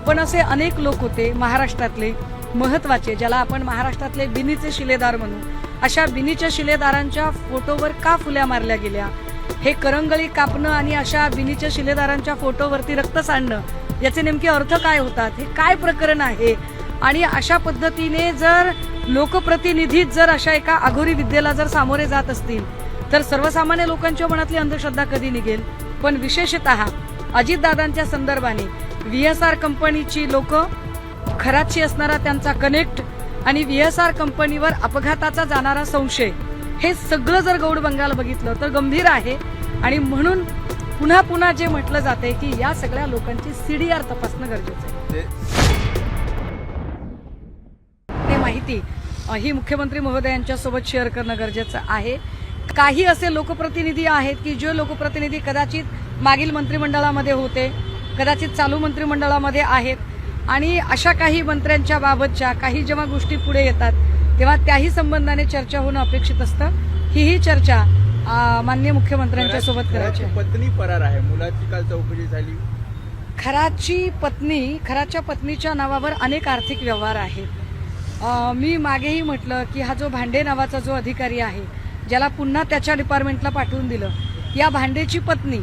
पण असे अनेक लोक होते महाराष्ट्रातले महत्वाचे, ज्याला आपण महाराष्ट्रातले बिनीचे शिलेदार म्हणू, अशा बिनीच्या शिलेदारांच्या फोटोवर का फुल्या मारल्या गेल्या, हे करंगळी कापणं आणि अशा बिनीच्या शिलेदारांच्या फोटोवरती रक्त सांडणं याचे नेमके अर्थ काय होतात, हे काय प्रकरण आहे। आणि अशा पद्धतीने जर लोकप्रतिनिधीच जर अशा एका अघोरी विद्येला जर सामोरे जात असतील तर सर्वसामान्य लोकांच्या मनातली अंधश्रद्धा कधी निघेल। पण विशेषतः अजितदादांच्या संदर्भाने VSR कंपनीची लोक, खराची असणारा त्यांचा कनेक्ट आणि VSR कंपनीवर अपघाताचा जाणारा संशय, हे सगळं जर गौड बंगाल बघितलं तर गंभीर आहे। आणि म्हणून पुन्हा पुन्हा जे म्हटलं जाते की या सगळ्या लोकांची CDR तपासणं गरजेचं आहे। ते माहिती ही मुख्यमंत्री महोदयांच्या सोबत शेअर करणं गरजेचं आहे। काही असे लोकप्रतिनिधी आहेत की जे लोकप्रतिनिधी कदाचित मागील मंत्रिमंडळामध्ये होते, कदाचित चालू मंत्रिमंडळामध्ये आहेत, आणि अशा काही मंत्र्यांच्या बाबतच्या काही जेव्हा गोष्टी पुढे येतात तेव्हा त्याही संबंधाने चर्चा होणं अपेक्षित असतं। ही चर्चा माननीय मुख्यमंत्र्यांच्या सोबत करायची आहे। पत्नी फरार आहे, मुलाची काल चौकशी झाली। खराच्या पत्नीच्या नावावर अनेक आर्थिक व्यवहार आहेत। मी मागेही म्हटलं की हा जो भांडे नावाचा जो अधिकारी आहे, ज्याला पुन्हा त्याच्या डिपार्टमेंटला पाठवून दिलं, या भांडेची पत्नी,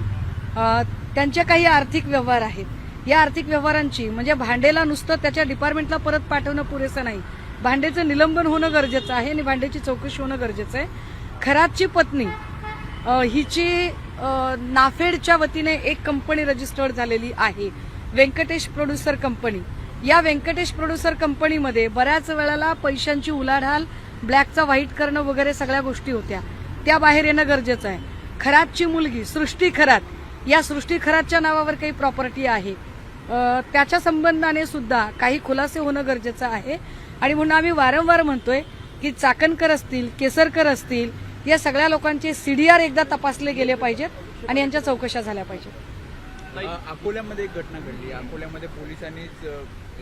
त्यांचे काही आर्थिक व्यवहार आहेत। या आर्थिक व्यवहारांची म्हणजे भांडेला नुसतं त्याच्या डिपार्टमेंटला परत पाठवणं पुरेसं नाही, भांडेचं निलंबन होणं गरजेचं आहे आणि भांडेची चौकशी होणं गरजेचं आहे। खराची पत्नी हिची नाफेडच्या वतीने एक कंपनी रजिस्टर्ड झालेली आहे, व्यंकटेश प्रोड्युसर कंपनी। या व्यंकटेश प्रोड्युसर कंपनीमध्ये बऱ्याच वेळेला पैशांची उलाढाल, ब्लॅकचा व्हाईट करणं वगैरे सगळ्या गोष्टी होत्या, त्या बाहेर येणं गरजेचं आहे। खरातची मुलगी सृष्टी खरात, या सृष्टी खरातच्या नावावर काही प्रॉपर्टी आहे, त्याच्या संबंधाने सुद्धा काही खुलासे होणं गरजेचं आहे। आणि म्हणून आम्ही वारंवार म्हणतोय की चाकणकर असतील, केसरकर असतील, या सगळ्या लोकांचे CDR एकदा तपासले गेले पाहिजेत आणि यांच्या चौकशा झाल्या पाहिजेत। अकोल्यामध्ये एक घटना घडली, अकोल्यामध्ये पोलिसांनीच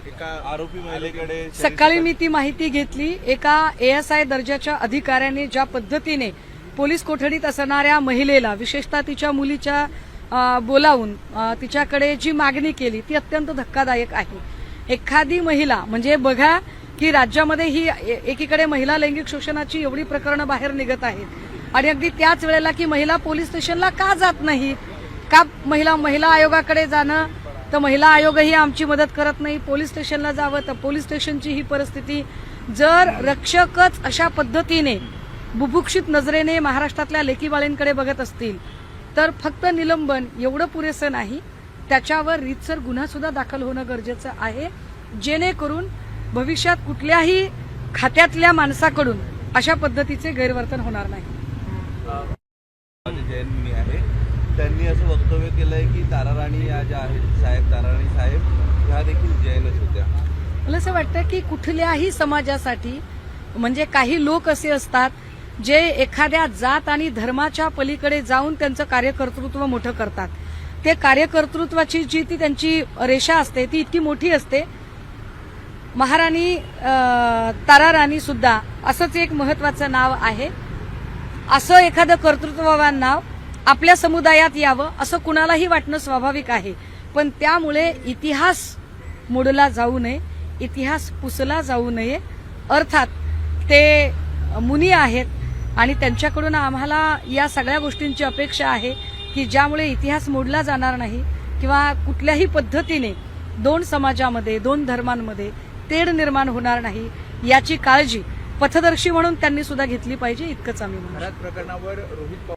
एका आरोपी महिलेकडे सकाळी मी ती माहिती घेतली। एका ASI दर्जाच्या अधिकाऱ्याने ज्या पद्धतीने पोलीस कोठडीत असणाऱ्या महिलेला, विशेषतः तिच्या मुलीच्या बोलावून तिच्याकडे जी मागणी केली ती अत्यंत धक्कादायक आहे। एखादी महिला, म्हणजे बघा की राज्यामध्ये ही एकीकडे महिला लैंगिक शोषणाची एवढी प्रकरणं बाहेर निघत आहेत आणि अगदी त्याच वेळेला की महिला पोलीस स्टेशनला का जात नाहीत, का महिला आयोगाकडे जाणं, तर महिला आयोगही आमची मदत करत नाही, पोलीस स्टेशनला जावं तर पोलीस स्टेशनची ही परिस्थिती। जर रक्षकच अशा पद्धतीने बुभुक्षित नजरेने महाराष्ट्रातल्या लेकीबाळींकडे बघत असतील तर फक्त निलंबन एवढं पुरेसं नाही, त्याच्यावर रीतसर गुन्हा सुद्धा दाखल होणं गरजेचं आहे, जेणेकरून भविष्यात कुठल्याही खात्यातल्या माणसाकडून अशा पद्धतीचे गैरवर्तन होणार नाही। जैन मुनी आहे, त्यांनी असं वक्तव्य केलंय की ताराराणी या ज्या आहेत साहेब, ताराराणी साहेब ह्या देखील जैनच होत्या। मला असं वाटतं की कुठल्याही समाजासाठी, म्हणजे काही लोक असे असतात जे एखाद्या जात आणि धर्माच्या पलीकडे जाऊन त्यांचं कार्यकर्तृत्व मोठं करतात। ते कार्यकर्तृत्वाची जी ती त्यांची रेषा असते ती इतकी मोठी असते। महाराणी ताराराणी सुद्धा असंच एक महत्वाचं नाव आहे। असं एखादं कर्तृत्ववान नाव आपल्या समुदायात यावं असं कुणालाही वाटणं स्वाभाविक आहे, पण त्यामुळे इतिहास मोडला जाऊ नये, इतिहास पुसला जाऊ नये। अर्थात ते मुनी आहेत आणि त्यांच्याकडून आम्हाला या सगळ्या गोष्टींची अपेक्षा आहे की ज्यामुळे इतिहास मोडला जाणार नाही किंवा कुठल्याही पद्धतीने दोन समाजामध्ये, दोन धर्मांमध्ये तेढ निर्माण होणार नाही, याची काळजी पथदर्शी म्हणून त्यांनी सुद्धा घेतली पाहिजे, इतकंच आम्ही म्हणतो। खरात प्रकरणावर रोहित पवार,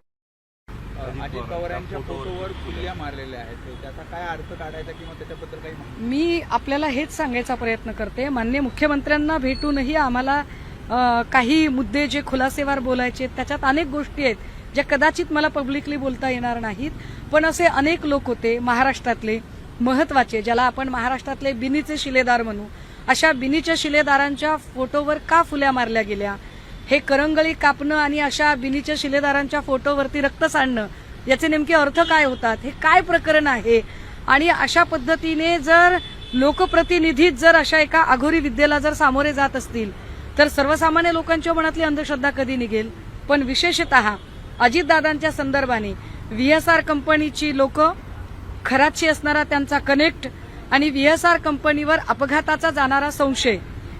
अजित पवार यांच्या फोटोवर फुल्या मारलेल्या आहेत, त्याचा काय अर्थ काढायचा किंवा त्याच्याबद्दल काही माहिती? मी आपल्याला हेच सांगायचा प्रयत्न करते, माननीय मुख्यमंत्र्यांना भेटूनही आम्हाला काही मुद्दे जे खुलासेवार बोलायचे त्याच्यात अनेक गोष्टी आहेत ज्या कदाचित मला पब्लिकली बोलता येणार नाहीत, पण असे अनेक लोक होते महाराष्ट्रातले महत्वाचे, ज्याला आपण महाराष्ट्रातले बिनीचे शिलेदार म्हणू, अशा बिनीच्या शिलेदारांच्या फोटोवर का फुल्या मारल्या गेल्या, हे करंगळी कापणं आणि अशा बिनीच्या शिलेदारांच्या फोटोवरती रक्त सांडणं याचे नेमके अर्थ काय होतात, हे काय प्रकरण आहे। आणि अशा पद्धतीने जर लोकप्रतिनिधीच जर अशा एका अघोरी विद्येला जर सामोरे जात असतील तर सर्वसामान्य लोकांच्या मनातली अंधश्रद्धा कधी निघेल। पण विशेषतः अजितदादांच्या संदर्भाने VSR कंपनीची लोक, खराची असणारा त्यांचा कनेक्ट आणि VSR कंपनीवर अपघाताचा जाणारा संशय,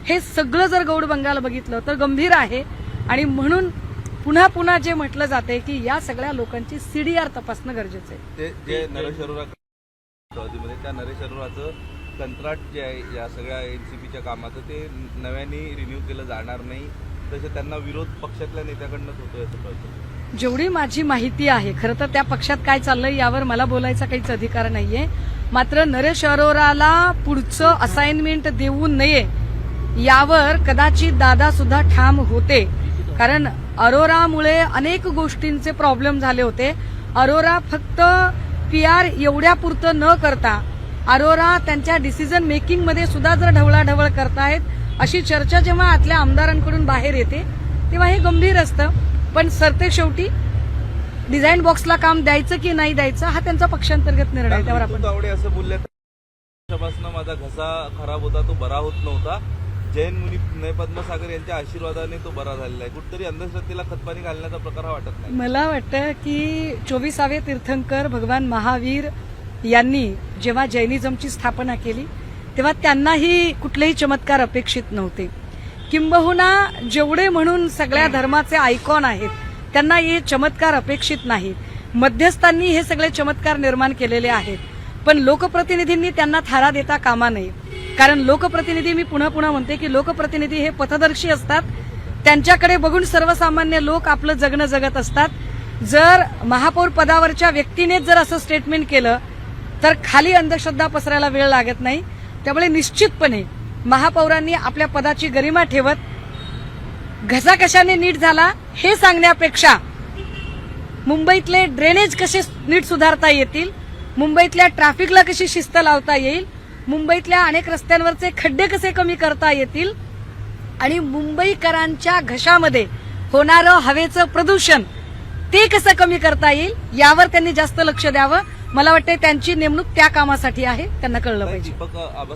हे सगळं जर गौड बंगाल बघितलं तर गंभीर आहे. आणि म्हणून पुन्हा पुन्हा जे म्हटलं जाते की या सगळ्या लोकांची CDR तपासणं गरजेचं आहे. ते जे नरेश अरोरा त्या नरेश अरोराचं कंत्राट जे आहे या सगळ्या NCPच्या कामाचं ते नव्याने रिन्यू केलं जाणार नाही, तसे त्यांना विरोध पक्षातल्या नेत्याकडनंच होतोय असं कळतं. जेवढी माझी माहिती आहे, खरं तर त्या पक्षात काय चाललंय यावर मला बोलायचा काहीच अधिकार नाहीये. मात्र नरेश अरोराला पुढचं असाइनमेंट देऊ नये यावर कदाचित दादा सुद्धा ठाम होते. कारण अरोरामुळे अनेक गोष्टींचे प्रॉब्लेम झाले होते. अरोरा फक्त PR एवढ्यापुरतं न करता अरोरा त्यांच्या डिसिजन मेकिंग मध्ये सुद्धा जर ढवळाढवळ करतायत, अशी चर्चा जेव्हा आतल्या आमदारांकडून बाहेर येते तेव्हा हे गंभीर असतं. पण सरते शेवटी डिझाईन बॉक्सला काम द्यायचं की नाही द्यायचं हा त्यांचा पक्षांतर्गत निर्णय आहे. त्यावर आपण तावडे असं बोलले, माझा घसा खराब होता, तो बरा होत नव्हता. जैन मुनी पद्मसागर यांच्या आशीर्वादाने तो बरा झालेला आहे. कुठेतरी अंधश्रद्धेला खतपाणी घालण्याचा प्रकार हा वाटत नाही. मला वाटतं की 24 तीर्थंकर भगवान महावीर यांनी जेव्हा जैनिझमची स्थापना केली तेव्हा त्यांनाही कुठलेही चमत्कार अपेक्षित नव्हते. किंबहुना जेवढे म्हणून सगळ्या धर्माचे आयकॉन आहेत त्यांना हे चमत्कार अपेक्षित नाहीत. मध्यस्थांनी हे सगळे चमत्कार निर्माण केलेले आहेत. पण लोकप्रतिनिधींनी त्यांना थारा देता कामा नये. कारण लोकप्रतिनिधी, मी पुन्हा पुन्हा म्हणते की लोकप्रतिनिधी हे पथदर्शी असतात. त्यांच्याकडे बघून सर्वसामान्य लोक आपलं जगणं जगत असतात. जर महापौर पदावरच्या व्यक्तीनेच जर असं स्टेटमेंट केलं तर खाली अंधश्रद्धा पसरायला वेळ लागत नाही. त्यामुळे निश्चितपणे महापौरांनी आपल्या पदाची गरिमा ठेवत घसा कशाने नीट झाला हे सांगण्यापेक्षा मुंबईतले ड्रेनेज कसे नीट सुधारता येतील, मुंबईतल्या ट्रॅफिकला कशी शिस्त लावता येईल, मुंबईतल्या अनेक रस्त्यांवरचे खड्डे कसे कमी करता येतील आणि मुंबईकरांच्या घशामध्ये होणारं हवेचं प्रदूषण ते कसं कमी करता येईल यावर त्यांनी जास्त लक्ष द्यावं. मला वाटतं त्यांची नेमणूक त्या कामासाठी आहे, त्यांना कळलं पाहिजे. दीपक आबा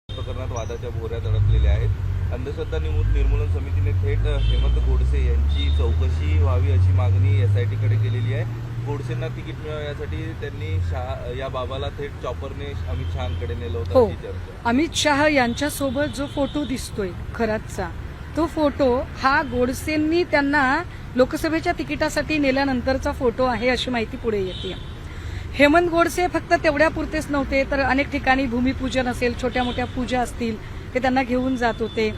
प्रकरणात वादाच्या भोवऱ्यात अडकलेल्या आहेत. अंधश्रद्धा निर्मूलन समितीने थेट हेमंत गोडसे यांची चौकशी व्हावी अशी मागणी SIT कडे केलेली आहे. गोडसेंना तिकीट मिळावं यासाठी त्यांनी या बाबाला थेट चॉपरने अमित शहाकडे नेलं होतं. हो, ही चर्चा. अमित शहा यांच्यासोबत जो फोटो दिसतोय खरातचा, तो फोटो हा गोडसेंनी त्यांना लोकसभेच्या तिकिटासाठी नेल्यानंतरचा फोटो आहे अशी माहिती पुढे येते. हेमंत गोडसे फक्त तेवढ्यापुरतेच नव्हते तर अनेक ठिकाणी भूमिपूजन असेल, छोट्या मोठ्या पूजा असतील, ते त्यांना घेऊन जात होते.